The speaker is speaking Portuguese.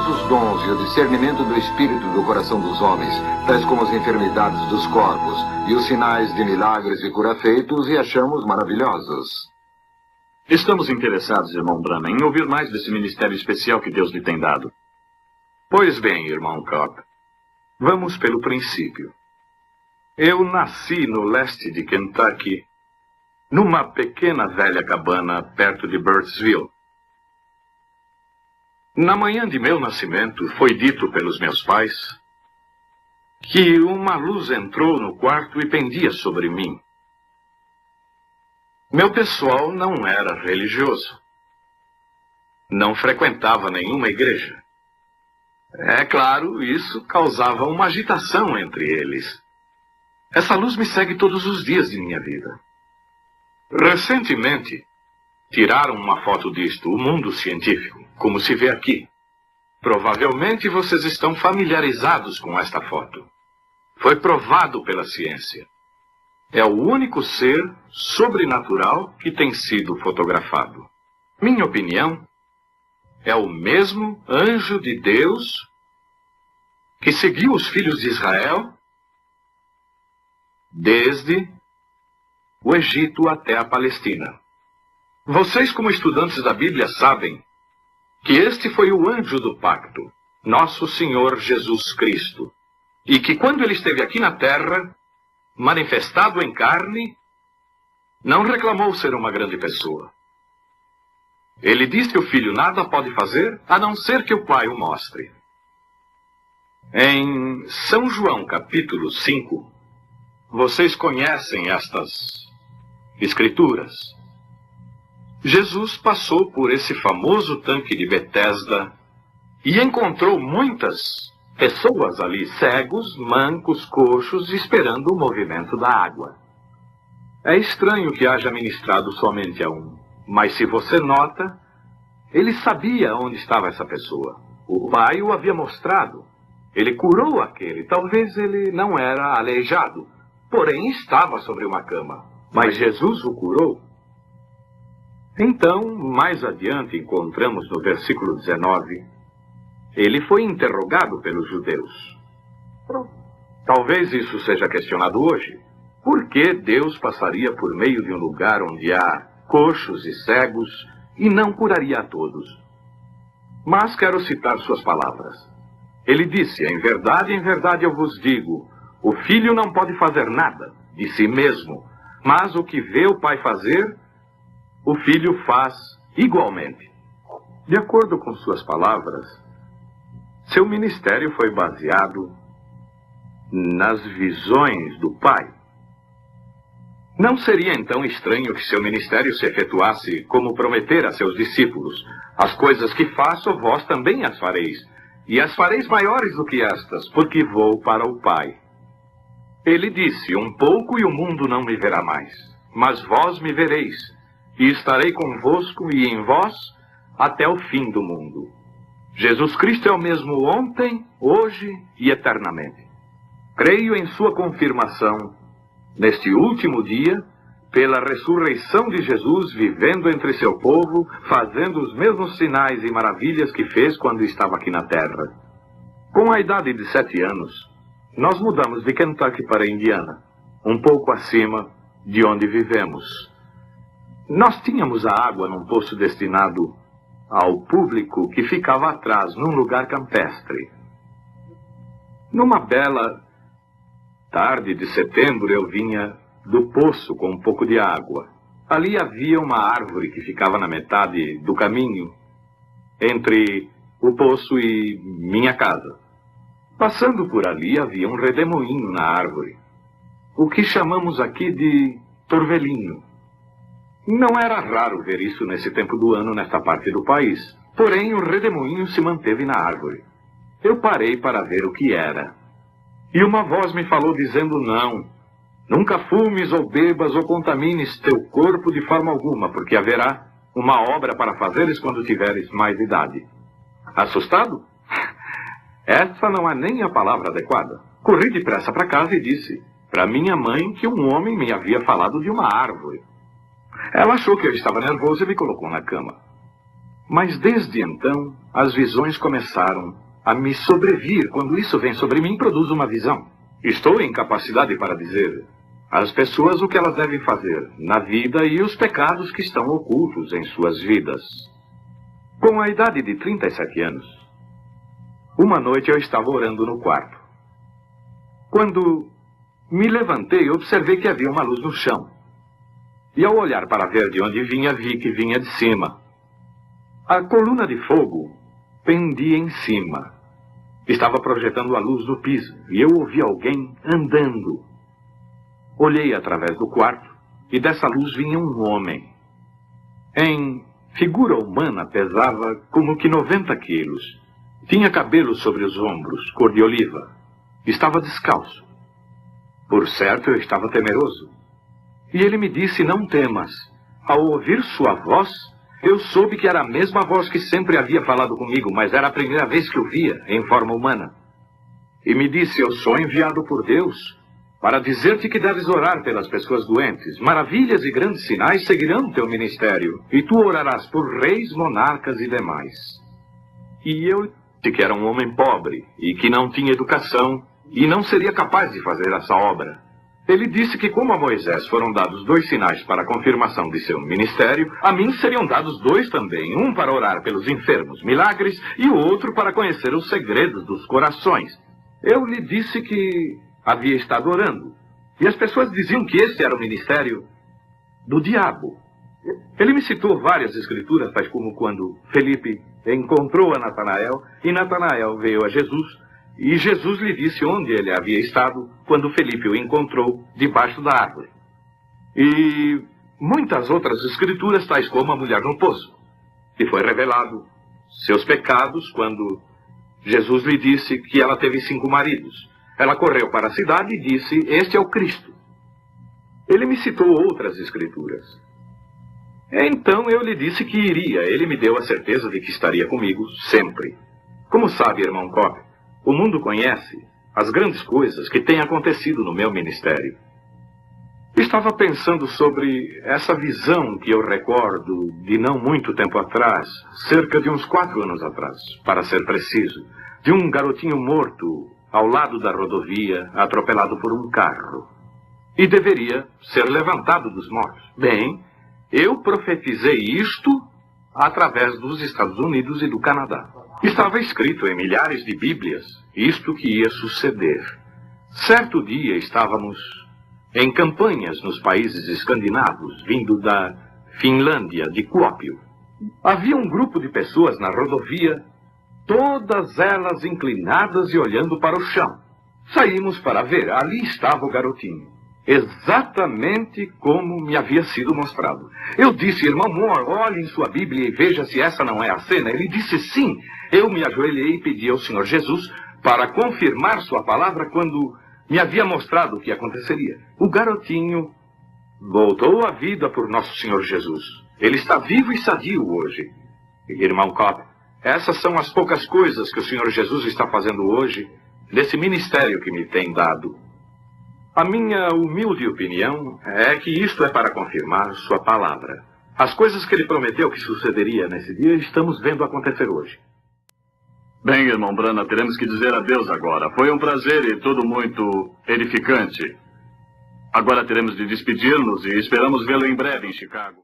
nossos dons e o discernimento do espírito do coração dos homens, tais como as enfermidades dos corpos e os sinais de milagres e cura feitos, e achamos maravilhosos. Estamos interessados, irmão Branham, em ouvir mais desse ministério especial que Deus lhe tem dado. Pois bem, irmão Cobb, vamos pelo princípio. Eu nasci no leste de Kentucky, numa pequena velha cabana perto de Burttsville. Na manhã de meu nascimento, foi dito pelos meus pais que uma luz entrou no quarto e pendia sobre mim. Meu pessoal não era religioso. Não frequentava nenhuma igreja. É claro, isso causava uma agitação entre eles. Essa luz me segue todos os dias de minha vida. Recentemente, tiraram uma foto disto, o mundo científico, como se vê aqui. Provavelmente vocês estão familiarizados com esta foto. Foi provado pela ciência. É o único ser sobrenatural que tem sido fotografado. Minha opinião, é o mesmo anjo de Deus que seguiu os filhos de Israel desde o Egito até a Palestina. Vocês, como estudantes da Bíblia, sabem que este foi o anjo do pacto, nosso Senhor Jesus Cristo, e que quando ele esteve aqui na terra, manifestado em carne, não reclamou ser uma grande pessoa. Ele disse que o filho nada pode fazer, a não ser que o pai o mostre. Em São João, capítulo 5, vocês conhecem estas escrituras. Jesus passou por esse famoso tanque de Betesda e encontrou muitas pessoas ali, cegos, mancos, coxos, esperando o movimento da água. É estranho que haja ministrado somente a um, mas se você nota, ele sabia onde estava essa pessoa. O pai o havia mostrado. Ele curou aquele. Talvez ele não era aleijado, porém estava sobre uma cama. Mas Jesus o curou. Então, mais adiante, encontramos no versículo 19, ele foi interrogado pelos judeus. Talvez isso seja questionado hoje. Por que Deus passaria por meio de um lugar onde há coxos e cegos e não curaria a todos? Mas quero citar suas palavras. Ele disse, em verdade eu vos digo, o filho não pode fazer nada de si mesmo, mas o que vê o pai fazer, o filho faz igualmente. De acordo com suas palavras, seu ministério foi baseado nas visões do pai. Não seria então estranho que seu ministério se efetuasse como prometer a seus discípulos: as coisas que faço, vós também as fareis, e as fareis maiores do que estas, porque vou para o Pai. Ele disse, um pouco e o mundo não me verá mais, mas vós me vereis, e estarei convosco e em vós até o fim do mundo. Jesus Cristo é o mesmo ontem, hoje e eternamente. Creio em sua confirmação, neste último dia, pela ressurreição de Jesus, vivendo entre seu povo, fazendo os mesmos sinais e maravilhas que fez quando estava aqui na terra. Com a idade de 7 anos, nós mudamos de Kentucky para Indiana, um pouco acima de onde vivemos. Nós tínhamos a água num poço destinado ao público que ficava atrás, num lugar campestre. Numa bela tarde de setembro, eu vinha do poço com um pouco de água. Ali havia uma árvore que ficava na metade do caminho entre o poço e minha casa. Passando por ali, havia um redemoinho na árvore, o que chamamos aqui de torvelinho. Não era raro ver isso nesse tempo do ano nesta parte do país, porém o redemoinho se manteve na árvore. Eu parei para ver o que era. E uma voz me falou dizendo: não, nunca fumes ou bebas ou contamines teu corpo de forma alguma, porque haverá uma obra para fazeres quando tiveres mais idade. Assustado? Essa não é nem a palavra adequada. Corri depressa para casa e disse para minha mãe que um homem me havia falado de uma árvore. Ela achou que eu estava nervoso e me colocou na cama. Mas desde então, as visões começaram a me sobrevir. Quando isso vem sobre mim, produz uma visão. Estou em capacidade para dizer às pessoas o que elas devem fazer na vida e os pecados que estão ocultos em suas vidas. Com a idade de 37 anos, uma noite eu estava orando no quarto. Quando me levantei, observei que havia uma luz no chão. E ao olhar para ver de onde vinha, vi que vinha de cima. A coluna de fogo pendia em cima. Estava projetando a luz no piso, e eu ouvi alguém andando. Olhei através do quarto, e dessa luz vinha um homem. Em figura humana, pesava como que 90 quilos. Tinha cabelo sobre os ombros, cor de oliva. Estava descalço. Por certo, eu estava temeroso. E ele me disse, não temas. Ao ouvir sua voz, eu soube que era a mesma voz que sempre havia falado comigo, mas era a primeira vez que o via em forma humana. E me disse, eu sou enviado por Deus para dizer-te que deves orar pelas pessoas doentes. Maravilhas e grandes sinais seguirão teu ministério, e tu orarás por reis, monarcas e demais. E eu disse que era um homem pobre e que não tinha educação e não seria capaz de fazer essa obra. Ele disse que como a Moisés foram dados 2 sinais para a confirmação de seu ministério, a mim seriam dados 2 também, um para orar pelos enfermos, milagres, e o outro para conhecer os segredos dos corações. Eu lhe disse que havia estado orando, e as pessoas diziam que esse era o ministério do diabo. Ele me citou várias escrituras, tais como quando Felipe encontrou a Natanael, e Natanael veio a Jesus, e Jesus lhe disse onde ele havia estado quando Felipe o encontrou debaixo da árvore. E muitas outras escrituras, tais como a mulher no poço. E foi revelado seus pecados quando Jesus lhe disse que ela teve 5 maridos. Ela correu para a cidade e disse, este é o Cristo. Ele me citou outras escrituras. Então eu lhe disse que iria. Ele me deu a certeza de que estaria comigo sempre. Como sabe, irmão Kopp, o mundo conhece as grandes coisas que têm acontecido no meu ministério. Estava pensando sobre essa visão que eu recordo de não muito tempo atrás, cerca de uns 4 anos atrás, para ser preciso, de um garotinho morto ao lado da rodovia, atropelado por um carro. E deveria ser levantado dos mortos. Bem, eu profetizei isto através dos Estados Unidos e do Canadá. Estava escrito em milhares de bíblias isto que ia suceder. Certo dia estávamos em campanhas nos países escandinavos, vindo da Finlândia, de Kuopio. Havia um grupo de pessoas na rodovia, todas elas inclinadas e olhando para o chão. Saímos para ver, ali estava o garotinho, exatamente como me havia sido mostrado. Eu disse, irmão Moore, olhe em sua Bíblia e veja se essa não é a cena. Ele disse sim. Eu me ajoelhei e pedi ao Senhor Jesus para confirmar sua palavra quando me havia mostrado o que aconteceria. O garotinho voltou à vida por nosso Senhor Jesus. Ele está vivo e sadio hoje. Irmão Kopp, essas são as poucas coisas que o Senhor Jesus está fazendo hoje, nesse ministério que me tem dado. A minha humilde opinião é que isto é para confirmar sua palavra. As coisas que ele prometeu que sucederia nesse dia, estamos vendo acontecer hoje. Bem, irmão Branham, teremos que dizer adeus agora. Foi um prazer e tudo muito edificante. Agora teremos de despedir-nos e esperamos vê-lo em breve em Chicago.